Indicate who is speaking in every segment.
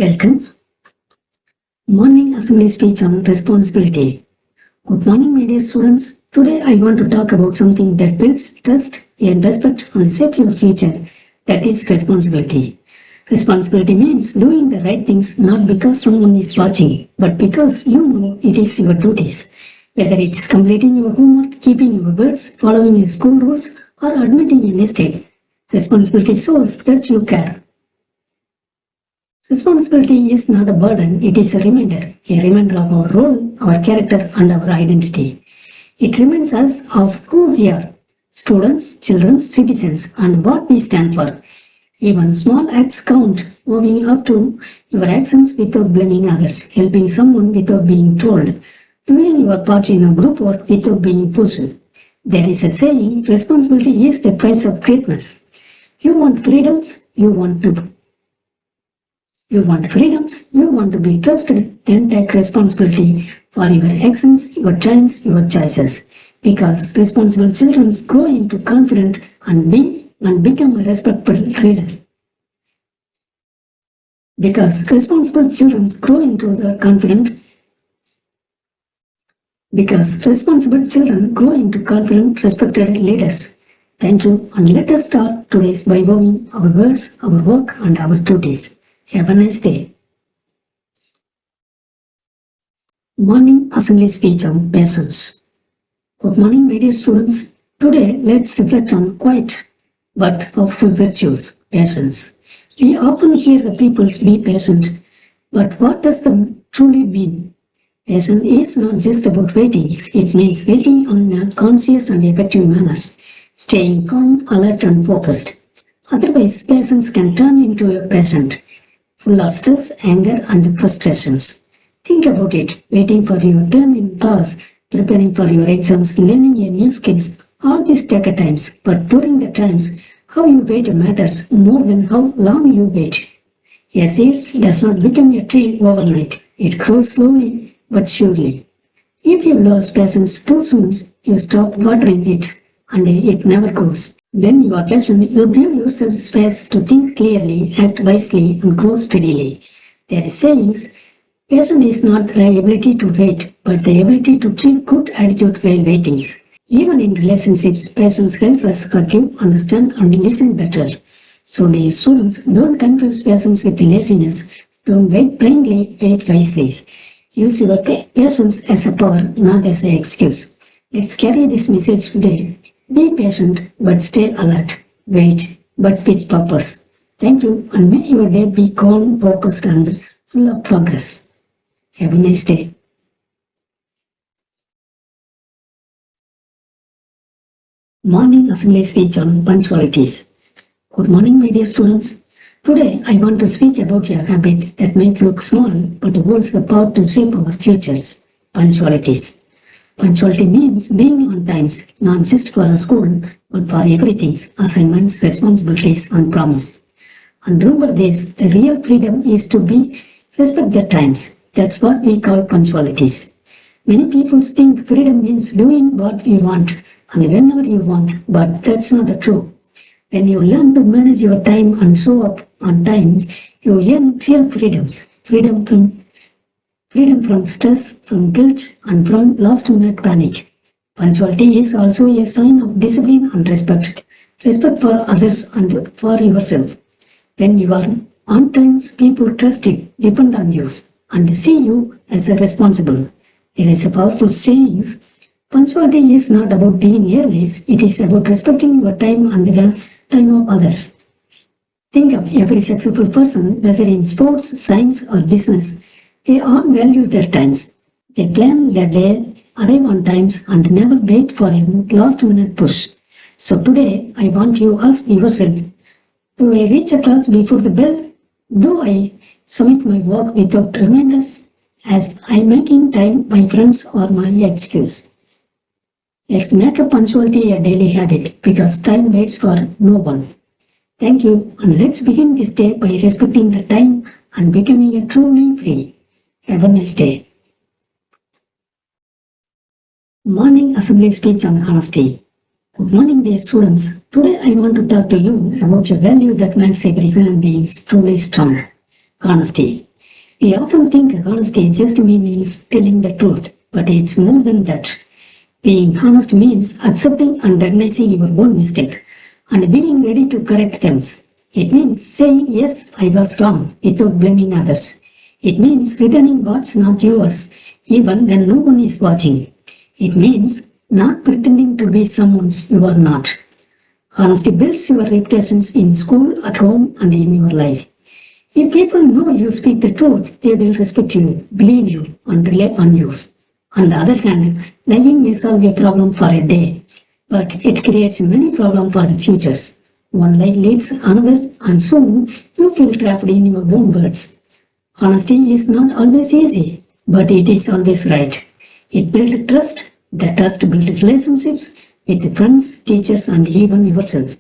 Speaker 1: Welcome. Morning assembly speech on responsibility. Good morning, my dear students. Today I want to talk about something that builds trust and respect and shape your future. That is responsibility. Responsibility means doing the right things not because someone is watching, but because you know it is your duties. Whether it is completing your homework, keeping your words, following your school rules, or admitting a mistake, responsibility shows that you care. Responsibility is not a burden, it is a reminder of our role, our character, and our identity. It reminds us of who we are students, children, citizens, and what we stand for. Even small acts count, owing up to your actions without blaming others, helping someone without being told, doing your part in a group work without being pushed. There is a saying, responsibility is the price of greatness. You want freedoms, you want to be trusted, then take responsibility for your actions, your times, your choices. Because responsible children grow into confident and become a respectful leader. Because responsible children grow into the confident, respected leaders. Thank you, and let us start today's by valuing our words, our work, and our duties. Have a nice day. Morning assembly speech on patience. Good morning, my dear students. Today, let's reflect on quiet but powerful virtues, patience. We often hear the people be patient, but what does them truly mean? Patience is not just about waiting, it means waiting on a conscious and effective manner, staying calm, alert, and focused. Otherwise, patience can turn into a patient, full of stress, anger, and frustrations. Think about it, waiting for your turn in class, preparing for your exams, learning a new skills, all these take a times, but during the times, how you wait matters more than how long you wait. A seed does not become a tree overnight, it grows slowly but surely. If you lose patience too soon, you stop watering it and it never grows. When you are patient, you give yourself space to think clearly, act wisely, and grow steadily. There is sayings, patience is not the ability to wait, but the ability to keep good attitude while waiting. Even in relationships, patience helps us forgive, understand, and listen better. So, dear students, don't confuse patience with laziness. Don't wait blindly, wait wisely. Use your patience as a power, not as an excuse. Let's carry this message today. Be patient, but stay alert. Wait, but with purpose. Thank you, and may your day be calm, focused, and full of progress. Have a nice day. Morning assembly speech on punctualities. Good morning, my dear students. Today, I want to speak about a habit that might look small but holds the power to shape our futures. Punctualities. Punctuality means being on times, not just for a school, but for everything, assignments, responsibilities, and promise. And remember this, the real freedom is to be respect the times. That's what we call punctualities. Many people think freedom means doing what you want and whenever you want, but that's not true. When you learn to manage your time and show up on time, you earn real freedoms. Freedom from stress, from guilt, and from last-minute panic. Punctuality is also a sign of discipline and respect. Respect for others and for yourself. When you are on time, people trust you, depend on you, and see you as a responsible. There is a powerful saying, punctuality is not about being early, it is about respecting your time and the time of others. Think of every successful person, whether in sports, science, or business, they all value their times. They plan their day, arrive on times, and never wait for a last-minute push. So today, I want you to ask yourself, do I reach a class before the bell? Do I submit my work without reminders? As I making time my friends or my excuse? Let's make a punctuality a daily habit because time waits for no one. Thank you, and let's begin this day by respecting the time and becoming a truly free. Have a nice day. Morning assembly speech on honesty. Good morning, dear students. Today I want to talk to you about a value that makes every human being truly strong. Honesty. We often think honesty just means telling the truth, but it's more than that. Being honest means accepting and recognizing your own mistake and being ready to correct them. It means saying, yes, I was wrong without blaming others. It means returning what's not yours even when no one is watching. It means not pretending to be someone you are not. Honesty builds your reputations in school, at home, and in your life. If people know you speak the truth, they will respect you, believe you, and rely on you. On the other hand, lying may solve a problem for a day, but it creates many problems for the futures. One lie leads another, and soon you feel trapped in your own words. Honesty is not always easy, but it is always right. It builds trust, the trust builds relationships with friends, teachers, and even yourself.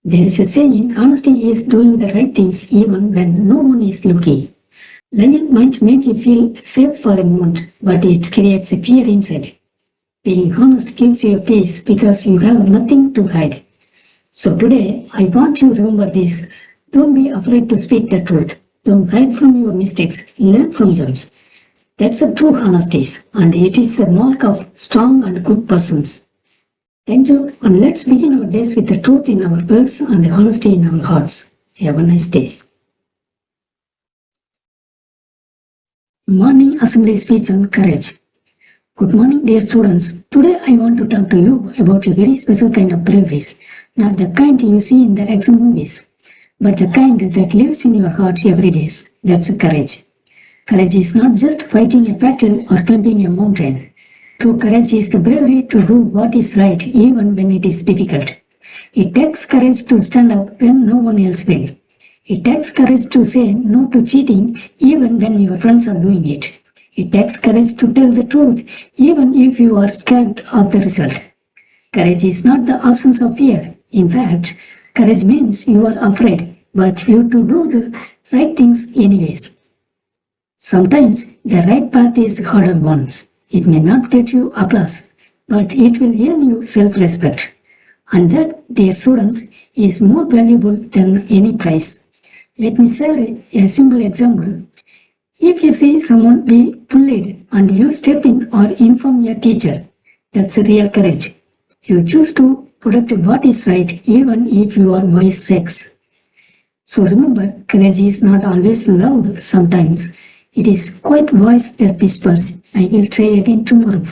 Speaker 1: There is a saying, honesty is doing the right things even when no one is looking. Lying might make you feel safe for a moment, but it creates a fear inside. Being honest gives you a peace because you have nothing to hide. So today, I want you to remember this. Don't be afraid to speak the truth. Don't hide from your mistakes. Learn from them. That's a true honesty, and it is a mark of strong and good persons. Thank you, and let's begin our days with the truth in our words and honesty in our hearts. Have a nice day. Morning Assembly Speech on Courage. Good morning, dear students. Today I want to talk to you about a very special kind of bravery, not the kind you see in the action movies, but the kind that lives in your heart every day. That's courage. Courage is not just fighting a battle or climbing a mountain. True courage is the bravery to do what is right even when it is difficult. It takes courage to stand up when no one else will. It takes courage to say no to cheating even when your friends are doing it. It takes courage to tell the truth even if you are scared of the result. Courage is not the absence of fear. In fact, courage means you are afraid, but you to do the right things anyways. Sometimes the right path is the harder ones. It may not get you applause, but it will earn you self-respect. And that, dear students, is more valuable than any prize. Let me share a simple example. If you see someone be bullied and you step in or inform your teacher, that's real courage. You choose to protect what is right even if your voice shakes. So remember, courage is not always loud sometimes. It is quiet voice that whispers, I will try again tomorrow.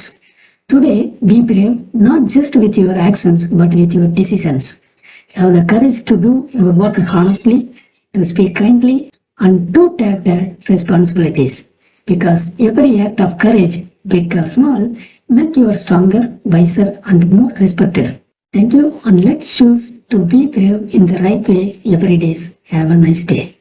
Speaker 1: Today, be brave not just with your actions but with your decisions. Have the courage to do your work honestly, to speak kindly, and to take the responsibilities. Because every act of courage, big or small, make you stronger, wiser, and more respected. Thank you, and let's choose to be brave in the right way every day. Have a nice day.